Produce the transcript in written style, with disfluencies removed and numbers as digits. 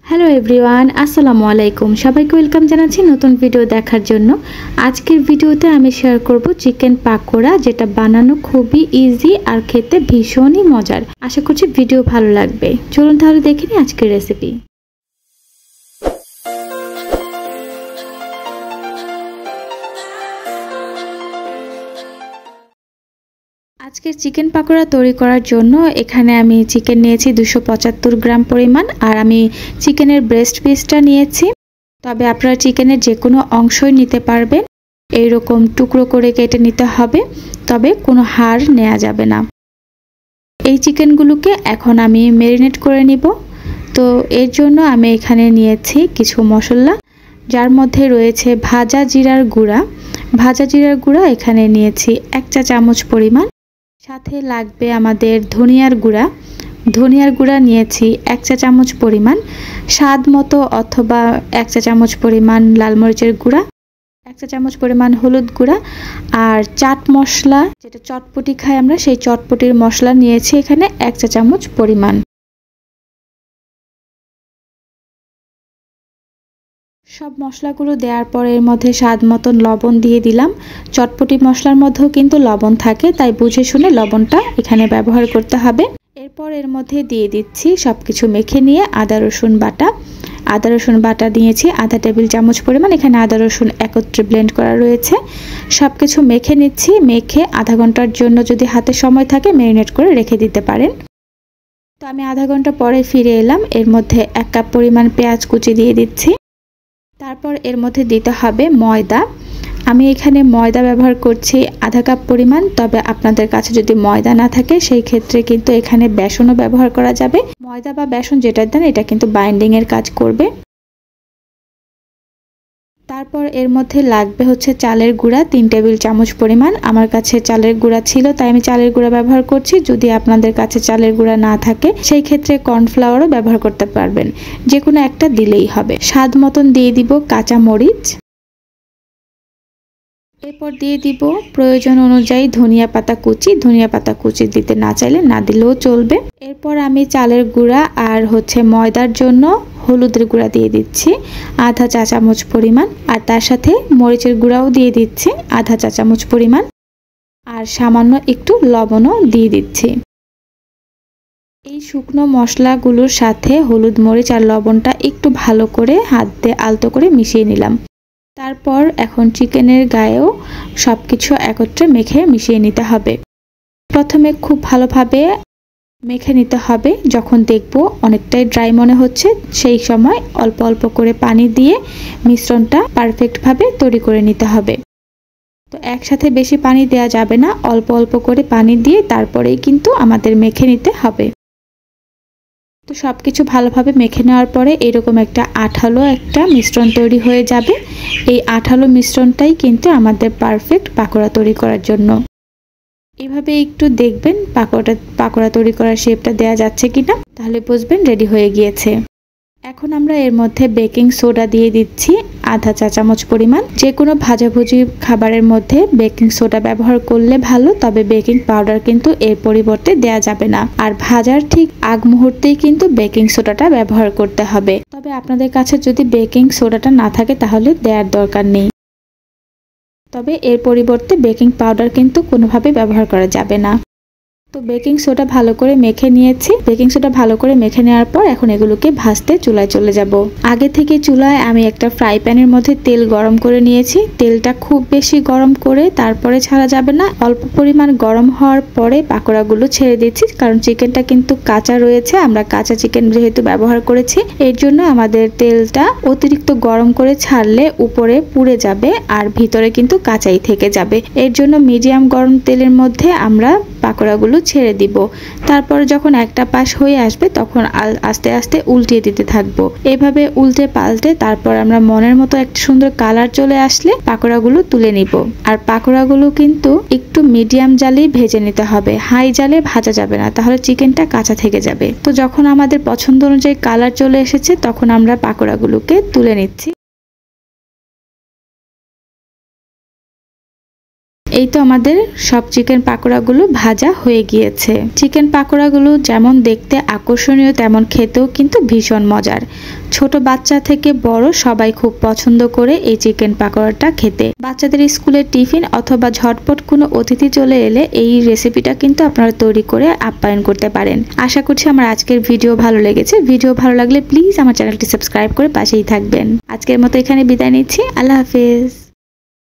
Hello everyone, আসসালামু আলাইকুম। সবাইকে ওয়েলকাম জানাচ্ছি নতুন ভিডিও দেখার জন্য। আজকের ভিডিওতে আমি শেয়ার করব চিকেন পাকোড়া, যেটা বানানো খুবই ইজি আর খেতে ভীষণই মজার। আশা করছি ভিডিও ভালো লাগবে। চলুন তাহলে দেখে নিই আজকের রেসিপি। আজকের চিকেন পাকোড়া তৈরি করার জন্য এখানে আমি চিকেন নিয়েছি 275 গ্রাম পরিমাণ, আর আমি চিকেনের ব্রেস্ট পিসটা নিয়েছি। তবে আপনারা চিকেনের যে কোনো অংশই নিতে পারবেন। এইরকম টুকরো করে কেটে নিতে হবে, তবে কোনো হাড় নেওয়া যাবে না। এই চিকেনগুলোকে এখন আমি ম্যারিনেট করে নিব। তো এর জন্য আমি এখানে নিয়েছি কিছু মশলা, যার মধ্যে রয়েছে ভাজা জিরার গুঁড়া। ভাজা জিরার গুঁড়া এখানে নিয়েছি 1 চা চামচ পরিমাণ। সাথে লাগবে আমাদের ধনিয়ার গুঁড়া। ধনিয়ার গুঁড়া নিয়েছি 1 চা চামচ পরিমাণ। স্বাদ মতো অথবা 1 চা চামচ পরিমাণ লাল মরিচের গুঁড়া, 1 চা চামচ পরিমাণ হলুদ গুঁড়া, আর চাট মশলা, যেটা চটপটি খাই আমরা, সেই চটপটির মশলা নিয়েছি এখানে 1 চা চামচ পরিমাণ। সব মশলাগুলো দেওয়ার পর এর মধ্যে স্বাদ মতন লবণ দিয়ে দিলাম। চটপটি মশলার মধ্যেও কিন্তু লবণ থাকে, তাই বুঝে শুনে লবণটা এখানে ব্যবহার করতে হবে। এরপর এর মধ্যে দিয়ে দিচ্ছি সবকিছু মেখে নিয়ে আদা রসুন বাটা। আদা রসুন বাটা দিয়েছি আধা টেবিল চামচ পরিমাণ। এখানে আদা রসুন একত্রে ব্লেন্ড করা রয়েছে। সবকিছু মেখে নিচ্ছি। মেখে আধা ঘন্টার জন্য যদি হাতে সময় থাকে ম্যারিনেট করে রেখে দিতে পারেন। তো আমি আধা ঘন্টা পরে ফিরে এলাম। এর মধ্যে 1 কাপ পরিমাণ পেঁয়াজ কুচি দিয়ে দিচ্ছি। তারপর এর মধ্যে দিতে হবে ময়দা। আমি এখানে ময়দা ব্যবহার করছি আধা কাপ পরিমাণ। তবে আপনাদের কাছে যদি ময়দা না থাকে সেই ক্ষেত্রে কিন্তু এখানে বেসনও ব্যবহার করা যাবে। ময়দা বা বেসন যেটা দেন, এটা কিন্তু বাইন্ডিং এর কাজ করবে। তারপর এর মধ্যে লাগবে হচ্ছে চালের গুঁড়া 3 টেবিল চামচ পরিমাণ। আমার কাছে চালের গুঁড়া ছিল, তাই আমি চালের গুঁড়া ব্যবহার করছি। যদি আপনাদের কাছে চালের গুঁড়া না থাকে সেই ক্ষেত্রে কর্নফ্লাওয়ারও ব্যবহার করতে পারবেন। যে কোনো একটা দিলেই হবে। স্বাদ মতন দিয়ে দিব কাঁচা মরিচ। এরপর দিয়ে দিব প্রয়োজন অনুযায়ী ধনিয়া পাতা কুচি। ধনিয়া পাতা কুচি দিতে না চাইলে না দিলেও চলবে। এরপর আমি চালের গুঁড়া আর হচ্ছে ময়দার জন্য হলুদের গুঁড়া দিয়ে দিচ্ছি আধা চা চামচ পরিমাণ, আর তার সাথে মরিচের গুঁড়াও দিয়ে দিচ্ছি আধা চা চামচ পরিমাণ, আর সামান্য একটু লবণও দিয়ে দিচ্ছি। এই শুকনো মশলাগুলোর সাথে হলুদ মরিচ আর লবণটা একটু ভালো করে হাত দিয়ে আলতো করে মিশিয়ে নিলাম। তারপর এখন চিকেনের গায়েও সবকিছু একত্রে মেখে মিশিয়ে নিতে হবে। প্রথমে খুব ভালোভাবে মেখে নিতে হবে। যখন দেখব অনেকটাই ড্রাই মনে হচ্ছে, সেই সময় অল্প অল্প করে পানি দিয়ে মিশ্রণটা পারফেক্টভাবে তৈরি করে নিতে হবে। তো একসাথে বেশি পানি দেওয়া যাবে না, অল্প অল্প করে পানি দিয়ে তারপরেই কিন্তু আমাদের মেখে নিতে হবে। তো সবকিছু ভালোভাবে মেখে নেওয়ার পরে এরকম একটা আঠালো একটা মিশ্রণ তৈরি হয়ে যাবে। এই আঠালো মিশ্রণটাই কিন্তু আমাদের পারফেক্ট পাকোড়া তৈরি করার জন্য। এভাবে একটু দেখবেন পাকোড়া তৈরি করার শেপটা দেয়া যাচ্ছে কিনা, তাহলে বুঝবেন রেডি হয়ে গিয়েছে। এখন আমরা এর মধ্যে বেকিং সোডা দিয়ে দিচ্ছি আধা চা চামচ পরিমাণ। যে কোনো ভাজাভুজি খাবারের মধ্যে বেকিং সোডা ব্যবহার করলে ভালো, তবে বেকিং পাউডার কিন্তু এর পরিবর্তে দেয়া যাবে না। আর ভাজার ঠিক আগ মুহূর্তেই কিন্তু বেকিং সোডাটা ব্যবহার করতে হবে। তবে আপনাদের কাছে যদি বেকিং সোডাটা না থাকে তাহলে দেওয়ার দরকার নেই। তবে এর পরিবর্তে বেকিং পাউডার কিন্তু কোনোভাবে ব্যবহার করা যাবে না। তো বেকিং সোডা ভালো করে মেখে নিয়েছি। বেকিং সোডা ভালো করে মেখে নেওয়ার পর এখন এগুলোকে ভাজতে চুলায় চলে যাব। আগে থেকে চুলায় আমি একটা ফ্রাই প্যানের মধ্যে তেল গরম করে নিয়েছি। তেলটা খুব বেশি গরম করে তারপরে ছাড়া যাবে না। অল্প পরিমাণ গরম হওয়ার পরে পাকোড়াগুলো ছেড়ে দিচ্ছি, কারণ চিকেনটা কিন্তু কাঁচা রয়েছে। আমরা কাঁচা চিকেন যেহেতু ব্যবহার করেছি, এর জন্য আমাদের তেলটা অতিরিক্ত গরম করে ছাড়লে উপরে পুড়ে যাবে আর ভিতরে কিন্তু কাঁচাই থেকে যাবে। এর জন্য মিডিয়াম গরম তেলের মধ্যে আমরা পাকোড়াগুলো ছেড়ে দিব। তারপর যখন একটা পাশ হয়ে আসবে তখন আস্তে আস্তে উল্টিয়ে দিতে থাকবো। এভাবে উল্টে পাল্টে তারপর আমরা মনের মতো একটা সুন্দর কালার চলে আসলে পাকোড়াগুলো তুলে নিব। আর পাকোড়াগুলো কিন্তু একটু মিডিয়াম জালেই ভেজে নিতে হবে, হাই জালে ভাজা যাবে না, তাহলে চিকেনটা কাঁচা থেকে যাবে। তো যখন আমাদের পছন্দ অনুযায়ী কালার চলে এসেছে তখন আমরা পাকোড়াগুলোকে তুলে নিচ্ছি। এই তো আমাদের সব চিকেন পাকোড়াগুলো ভাজা হয়ে গিয়েছে। চিকেন পাকোড়াগুলো যেমন দেখতে আকর্ষণীয় তেমন খেতেও কিন্তু ভীষণ মজার। ছোট বাচ্চা থেকে বড় সবাই খুব পছন্দ করে এই চিকেন পাকোড়াটা খেতে। বাচ্চাদের স্কুলের টিফিন অথবা ঝটপট কোনো অতিথি চলে এলে এই রেসিপিটা কিন্তু আপনারা তৈরি করে আপ্যায়ন করতে পারেন। আশা করছি আমার আজকের ভিডিও ভালো লেগেছে। ভিডিও ভালো লাগলে প্লিজ আমার চ্যানেলটি সাবস্ক্রাইব করে পাশেই থাকবেন। আজকের মতো এখানে বিদায় নিচ্ছি। আল্লাহ হাফেজ।